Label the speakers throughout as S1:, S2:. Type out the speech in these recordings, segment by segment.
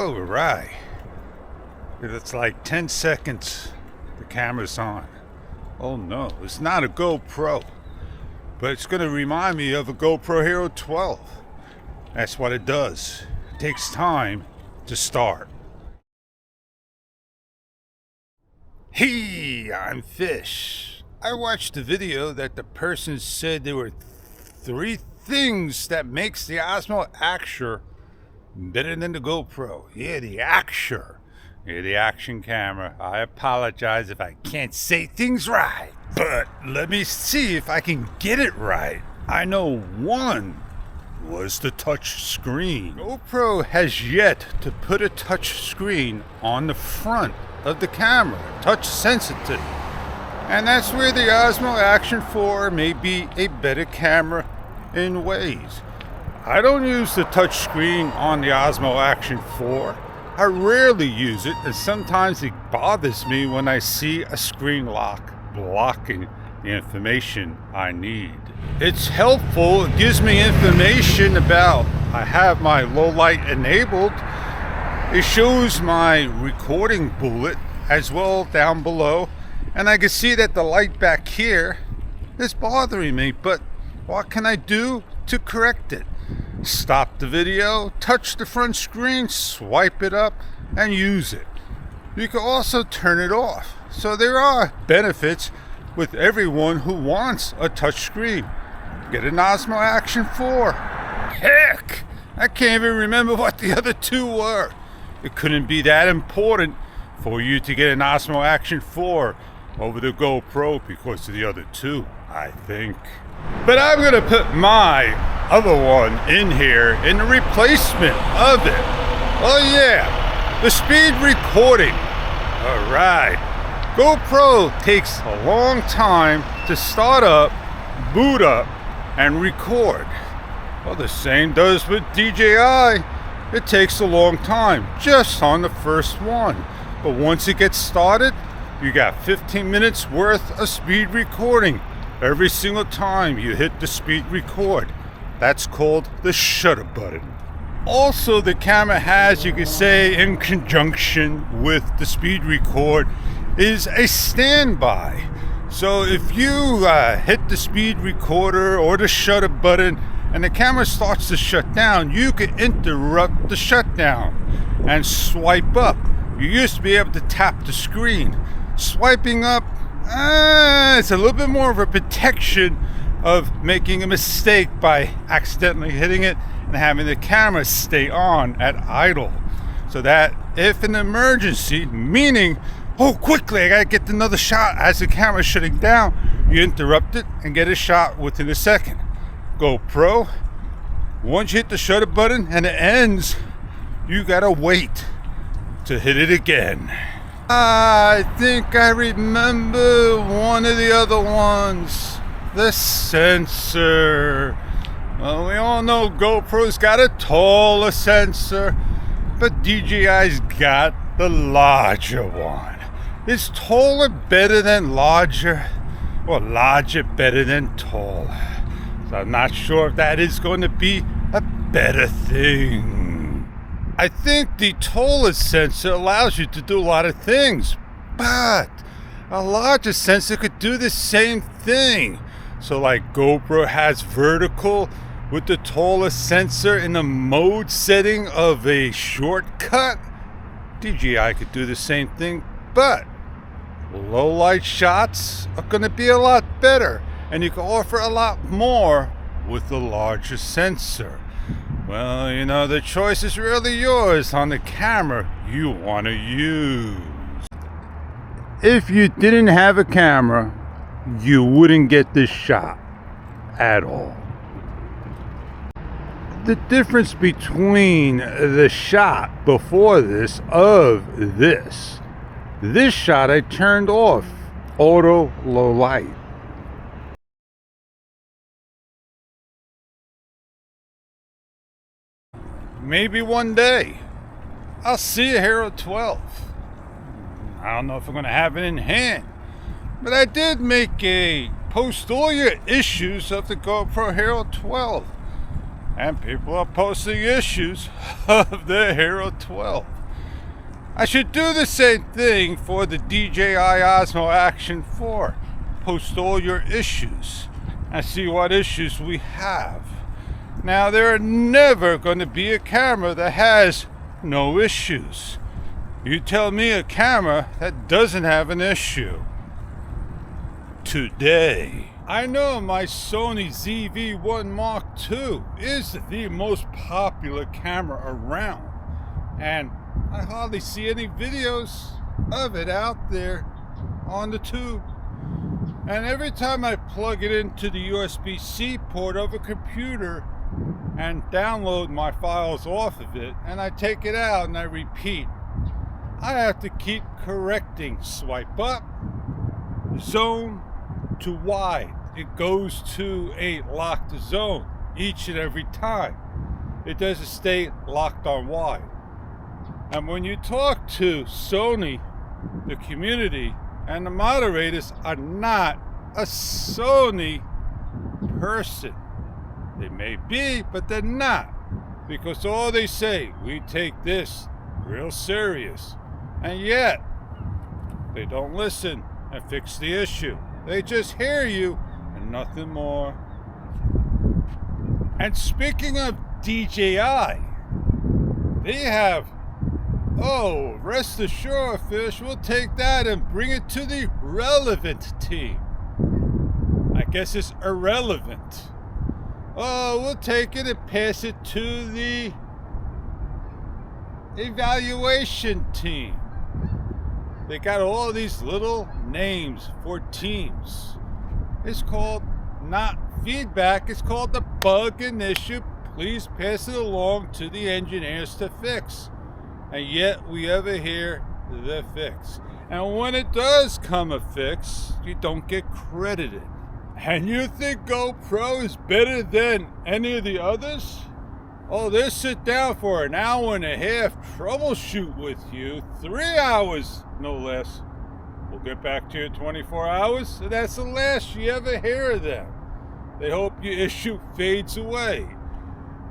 S1: Oh, right. It's like 10 seconds, the camera's on. Oh no, it's not a GoPro, but it's going to remind me of a GoPro Hero 12. That's what it does. It takes time to start. Hey, I'm Fish. I watched a video that the person said there were 3 things that makes the Osmo Axure better than the GoPro. Yeah, the Axure. Yeah, the action camera. I apologize if I can't say things right, but let me see if I can get it right. I know one was the touch screen. GoPro has yet to put a touch screen on the front of the camera, touch sensitive. And that's where the Osmo Action 4 may be a better camera in ways. I don't use the touch screen on the Osmo Action 4. I rarely use it, and sometimes it bothers me when I see a screen lock blocking the information I need. It's helpful, it gives me information about, I have my low light enabled. It shows my recording bullet as well down below, and I can see that the light back here is bothering me, but what can I do to correct it? Stop the video, touch the front screen, swipe it up, and use it. You can also turn it off. So there are benefits with everyone who wants a touch screen. Get an Osmo Action 4. Heck, I can't even remember what the other 2 were. It couldn't be that important for you to get an Osmo Action 4 over the GoPro because of the other 2, I think. But I'm gonna put my other one in here in the replacement of it. Oh yeah, the speed recording. All right, GoPro takes a long time to start up, boot up, and record. Well, the same does with DJI. It takes a long time just on the first one. But once it gets started, you got 15 minutes worth of speed recording. Every single time you hit the speed record. That's called the shutter button. Also, the camera has, you could say, in conjunction with the speed record, is a standby. So if you hit the speed recorder or the shutter button and the camera starts to shut down, you can interrupt the shutdown and swipe up. You used to be able to tap the screen. Swiping up, it's a little bit more of a protection of making a mistake by accidentally hitting it and having the camera stay on at idle. So that if an emergency, meaning, oh quickly, I gotta get another shot as the camera's shutting down, you interrupt it and get a shot within a second. GoPro, once you hit the shutter button and it ends, you gotta wait to hit it again. I think I remember one of the other ones. The sensor. Well, we all know GoPro's got a taller sensor, but DJI's got the larger one. Is taller better than larger, or larger better than taller? So I'm not sure if that is going to be a better thing. I think the taller sensor allows you to do a lot of things, but a larger sensor could do the same thing. So like GoPro has vertical with the taller sensor in the mode setting of a shortcut, DJI could do the same thing, but low light shots are going to be a lot better, and you can offer a lot more with the larger sensor. Well, you know, the choice is really yours on the camera you want to use. If you didn't have a camera, you wouldn't get this shot at all. The difference between the shot before this of this shot I turned off auto low light. Maybe one day I'll see a Hero 12. I don't know if I'm going to have it in hand, but I did make a post all your issues of the GoPro Hero 12. and people are posting issues of the Hero 12. I should do the same thing for the DJI Osmo Action 4. Post all your issues and see what issues we have. Now, there are never going to be a camera that has no issues. You tell me a camera that doesn't have an issue. Today, I know my Sony ZV-1 Mark II is the most popular camera around, and I hardly see any videos of it out there on the tube. And every time I plug it into the USB-C port of a computer and download my files off of it, and I take it out and I repeat, I have to keep correcting. Swipe up, zone to wide. It goes to a locked zone each and every time. It doesn't stay locked on wide. And when you talk to Sony, the community, and the moderators are not a Sony person. They may be, but they're not. Because all they say, we take this real serious. And yet, they don't listen and fix the issue. They just hear you and nothing more. And speaking of DJI, they have, rest assured, Fish, we'll take that and bring it to the relevant team. I guess it's irrelevant. Oh, we'll take it and pass it to the evaluation team. They got all these little names for teams. It's called not feedback, it's called the bug and issue. Please pass it along to the engineers to fix. And yet we ever hear the fix. And when it does come a fix, you don't get credited. And you think GoPro is better than any of the others? Oh, they'll sit down for an hour and a half, troubleshoot with you, 3 hours, no less. We'll get back to you in 24 hours, and that's the last you ever hear of them. They hope your issue fades away.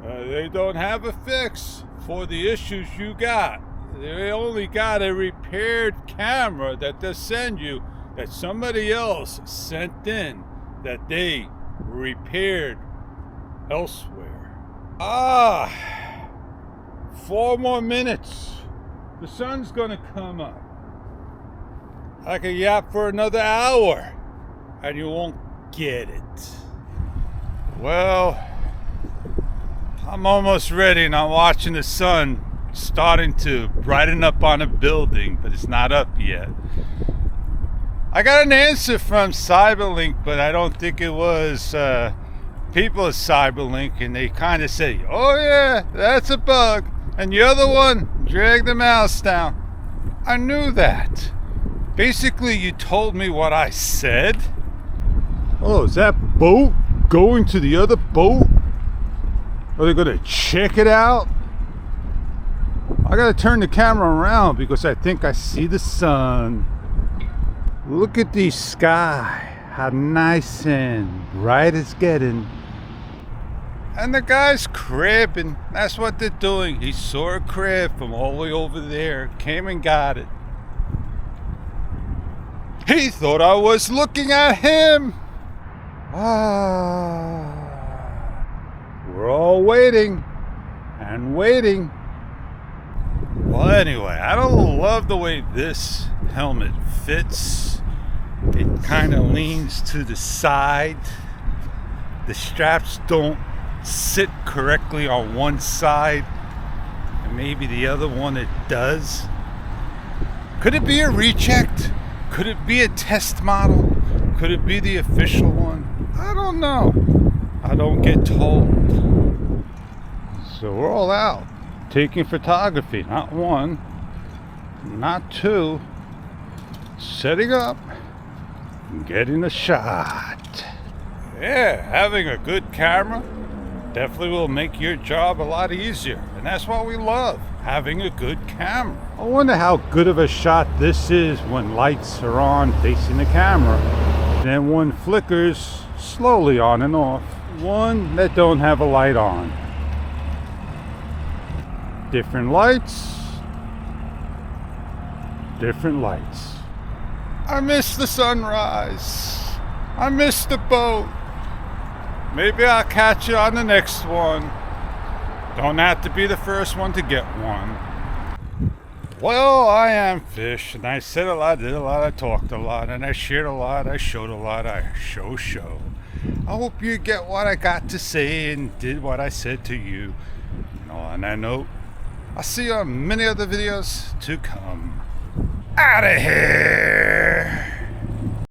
S1: They don't have a fix for the issues you got. They only got a repaired camera that they send you that somebody else sent in that they repaired elsewhere. 4 more minutes. The sun's gonna come up. I can yap for another hour and you won't get it. Well, I'm almost ready and I'm watching the sun starting to brighten up on a building, but it's not up yet. I got an answer from Cyberlink, but I don't think it was people at Cyberlink, and they kind of say, oh yeah, that's a bug, and the other one, drag the mouse down. I knew that. Basically, you told me what I said. Oh, is that boat going to the other boat? Are they gonna check it out? I gotta turn the camera around because I think I see the sun. Look at the sky, how nice and bright it's getting. And the guy's crabbing, that's what they're doing. He saw a crab from all the way over there, came and got it. He thought I was looking at him. We're all waiting and waiting. Well, anyway, I don't love the way this helmet fits. It kind of leans to the side. The straps don't sit correctly on one side, and maybe the other one it does. Could it be a reject? Could it be a test model? Could it be the official one? I don't know. I don't get told. So we're all out taking photography, not one, not two, setting up, getting a shot. Yeah, having a good camera definitely will make your job a lot easier, and that's what we love, having a good camera. I wonder how good of a shot this is when lights are on facing the camera, then one flickers slowly on and off, one that don't have a light on. Different lights. Different lights. I miss the sunrise. I miss the boat. Maybe I'll catch you on the next one. Don't have to be the first one to get one. Well, I am Fish, and I said a lot, did a lot, I talked a lot, and I shared a lot, I showed a lot, I show. I hope you get what I got to say and did what I said to you. And on that note, I'll see you on many other videos to come. Out of here!